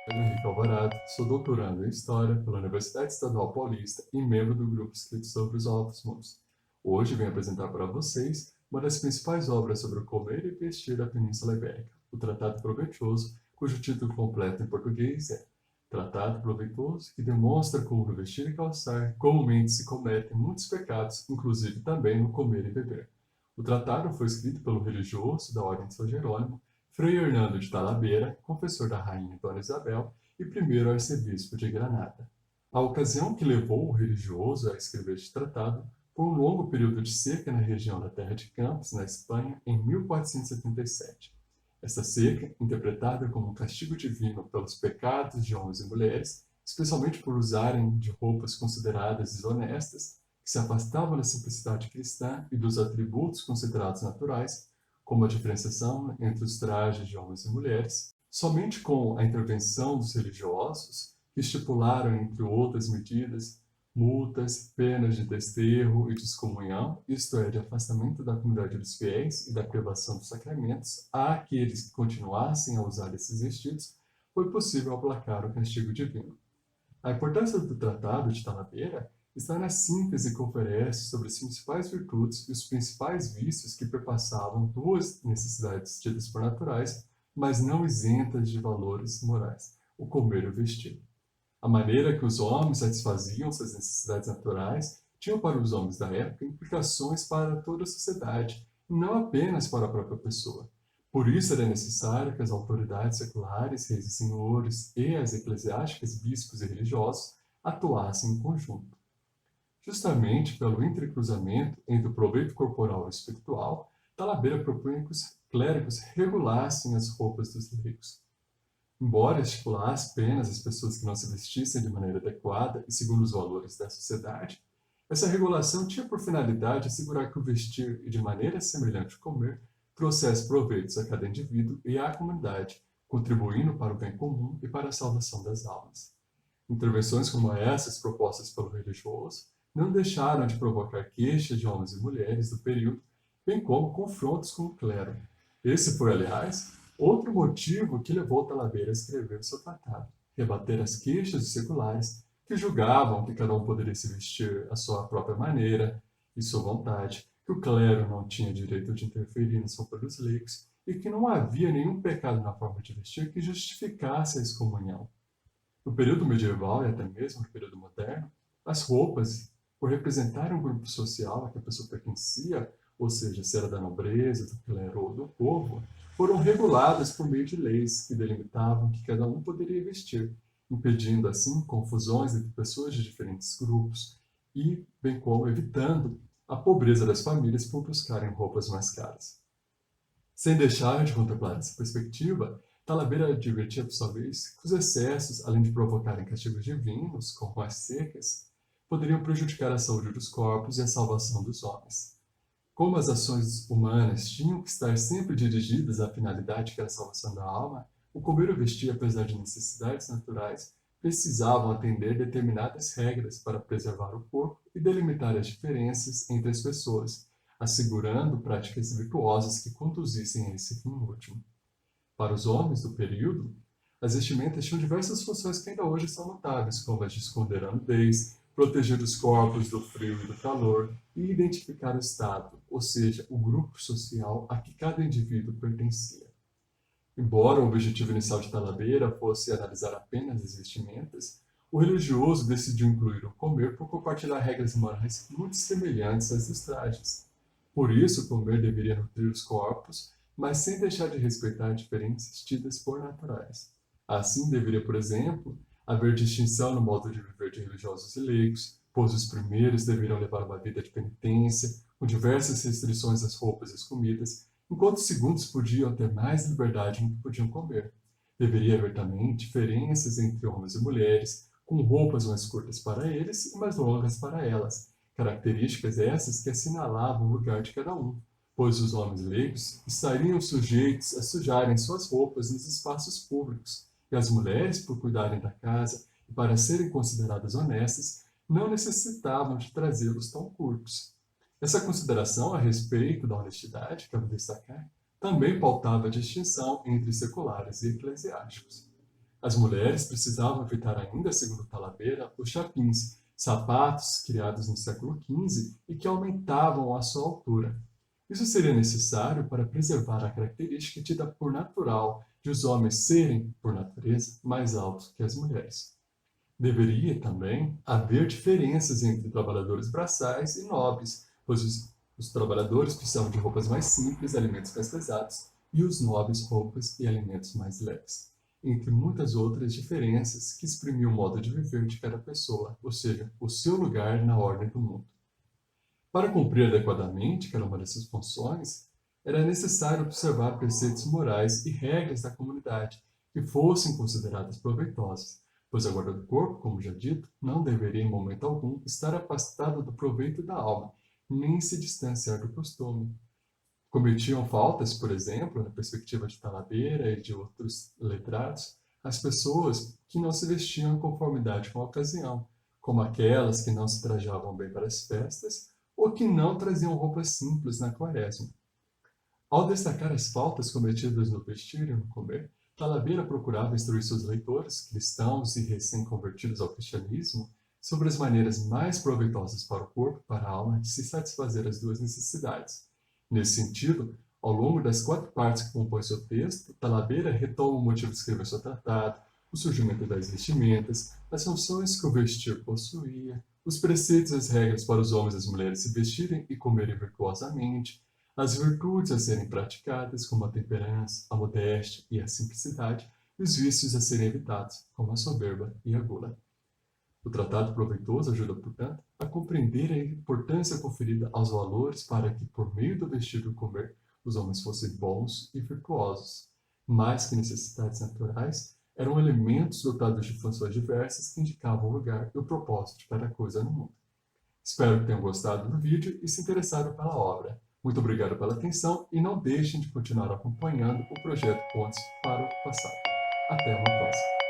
Henrique Alvarado, sou doutorando em História pela Universidade Estadual Paulista e membro do grupo escrito sobre os Altos Mundo. Hoje venho apresentar para vocês uma das principais obras sobre o comer e vestir da Península Ibérica, o Tratado Proveitoso, cujo título completo em português é Tratado Proveitoso, que demonstra como no vestir e calçar comumente se cometem muitos pecados, inclusive também no comer e beber. O tratado foi escrito pelo religioso da Ordem de São Jerônimo, Frei Hernando de Talavera, confessor da rainha Dona Isabel e primeiro arcebispo de Granada. A ocasião que levou o religioso a escrever este tratado foi um longo período de seca na região da Terra de Campos, na Espanha, em 1477. Esta seca, interpretada como um castigo divino pelos pecados de homens e mulheres, especialmente por usarem de roupas consideradas desonestas, que se afastavam da simplicidade cristã e dos atributos considerados naturais, como a diferenciação entre os trajes de homens e mulheres, somente com a intervenção dos religiosos, que estipularam, entre outras medidas, multas, penas de desterro e de excomunhão, isto é, de afastamento da comunidade dos fiéis e da privação dos sacramentos, àqueles que continuassem a usar esses vestidos, foi possível aplacar o castigo divino. A importância do Tratado de Talavera está na síntese que oferece sobre as principais virtudes e os principais vícios que perpassavam duas necessidades tidas por naturais, mas não isentas de valores morais: o comer e o vestir. A maneira que os homens satisfaziam suas necessidades naturais tinha para os homens da época implicações para toda a sociedade, e não apenas para a própria pessoa. Por isso era necessário que as autoridades seculares, reis e senhores, e as eclesiásticas, bispos e religiosos, atuassem em conjunto. Justamente pelo entrecruzamento entre o proveito corporal e espiritual, Talavera propunha que os clérigos regulassem as roupas dos leigos. Embora estipulasse apenas as pessoas que não se vestissem de maneira adequada e segundo os valores da sociedade, essa regulação tinha por finalidade assegurar que o vestir e de maneira semelhante ao comer trouxesse proveitos a cada indivíduo e à comunidade, contribuindo para o bem comum e para a salvação das almas. Intervenções como essas propostas pelo religioso não deixaram de provocar queixas de homens e mulheres do período, bem como confrontos com o clero. Esse foi, aliás, outro motivo que levou Talavera a escrever o seu tratado: rebater as queixas dos seculares, que julgavam que cada um poderia se vestir à sua própria maneira e sua vontade, que o clero não tinha direito de interferir nas roupas dos leigos e que não havia nenhum pecado na forma de vestir que justificasse a excomunhão. No período medieval e até mesmo no período moderno, as roupas, por representarem um grupo social a que a pessoa pertencia, ou seja, se era da nobreza, do clero ou do povo, foram reguladas por meio de leis que delimitavam que cada um poderia vestir, impedindo assim confusões entre pessoas de diferentes grupos e, bem como evitando a pobreza das famílias por buscarem roupas mais caras. Sem deixar de contemplar essa perspectiva, Talavera advertia por sua vez que os excessos, além de provocarem castigos divinos, como as secas, poderiam prejudicar a saúde dos corpos e a salvação dos homens. Como as ações humanas tinham que estar sempre dirigidas à finalidade que era a salvação da alma, o comer ou vestir, apesar de necessidades naturais, precisavam atender determinadas regras para preservar o corpo e delimitar as diferenças entre as pessoas, assegurando práticas virtuosas que conduzissem a esse fim último. Para os homens do período, as vestimentas tinham diversas funções que ainda hoje são notáveis, como as de esconder a nudez, proteger os corpos do frio e do calor e identificar o estado, ou seja, o grupo social a que cada indivíduo pertencia. Embora o objetivo inicial de Talavera fosse analisar apenas as vestimentas, o religioso decidiu incluir o comer por compartilhar regras morais muito semelhantes às dos trajes. Por isso, o comer deveria nutrir os corpos, mas sem deixar de respeitar diferenças tidas por naturais. Assim, deveria, por exemplo, haver distinção no modo de viver de religiosos e leigos, pois os primeiros deveriam levar uma vida de penitência, com diversas restrições às roupas e às comidas, enquanto os segundos podiam ter mais liberdade no que podiam comer. Deveria haver também diferenças entre homens e mulheres, com roupas mais curtas para eles e mais longas para elas, características essas que assinalavam o lugar de cada um, pois os homens leigos estariam sujeitos a sujarem suas roupas nos espaços públicos, e as mulheres, por cuidarem da casa e para serem consideradas honestas, não necessitavam de trazê-los tão curtos. Essa consideração a respeito da honestidade, cabe destacar, também pautava a distinção entre seculares e eclesiásticos. As mulheres precisavam evitar ainda, segundo Talabeira, os chapins, sapatos criados no século XV e que aumentavam a sua altura. Isso seria necessário para preservar a característica tida por natural de os homens serem, por natureza, mais altos que as mulheres. Deveria também haver diferenças entre trabalhadores braçais e nobres, pois os trabalhadores precisavam de roupas mais simples, alimentos mais pesados, e os nobres roupas e alimentos mais leves, entre muitas outras diferenças que exprimiam o modo de viver de cada pessoa, ou seja, o seu lugar na ordem do mundo. Para cumprir adequadamente cada uma dessas funções, era necessário observar preceitos morais e regras da comunidade que fossem consideradas proveitosas, pois a guarda do corpo, como já dito, não deveria em momento algum estar afastada do proveito da alma, nem se distanciar do costume. Cometiam faltas, por exemplo, na perspectiva de Talabeira e de outros letrados, as pessoas que não se vestiam em conformidade com a ocasião, como aquelas que não se trajavam bem para as festas ou que não traziam roupas simples na quaresma. Ao destacar as faltas cometidas no vestir e no comer, Talabeira procurava instruir seus leitores, cristãos e recém-convertidos ao cristianismo, sobre as maneiras mais proveitosas para o corpo e para a alma de se satisfazer as duas necessidades. Nesse sentido, ao longo das 4 partes que compõem seu texto, Talabeira retoma o motivo de escrever seu tratado, o surgimento das vestimentas, as funções que o vestir possuía, os preceitos e as regras para os homens e as mulheres se vestirem e comerem virtuosamente, as virtudes a serem praticadas, como a temperança, a modéstia e a simplicidade, e os vícios a serem evitados, como a soberba e a gula. O tratado proveitoso ajuda, portanto, a compreender a importância conferida aos valores para que, por meio do vestir e do comer, os homens fossem bons e virtuosos. Mais que necessidades naturais, eram elementos dotados de funções diversas que indicavam o lugar e o propósito de cada coisa no mundo. Espero que tenham gostado do vídeo e se interessaram pela obra. Muito obrigado pela atenção e não deixem de continuar acompanhando o projeto Pontes para o Passado. Até uma próxima!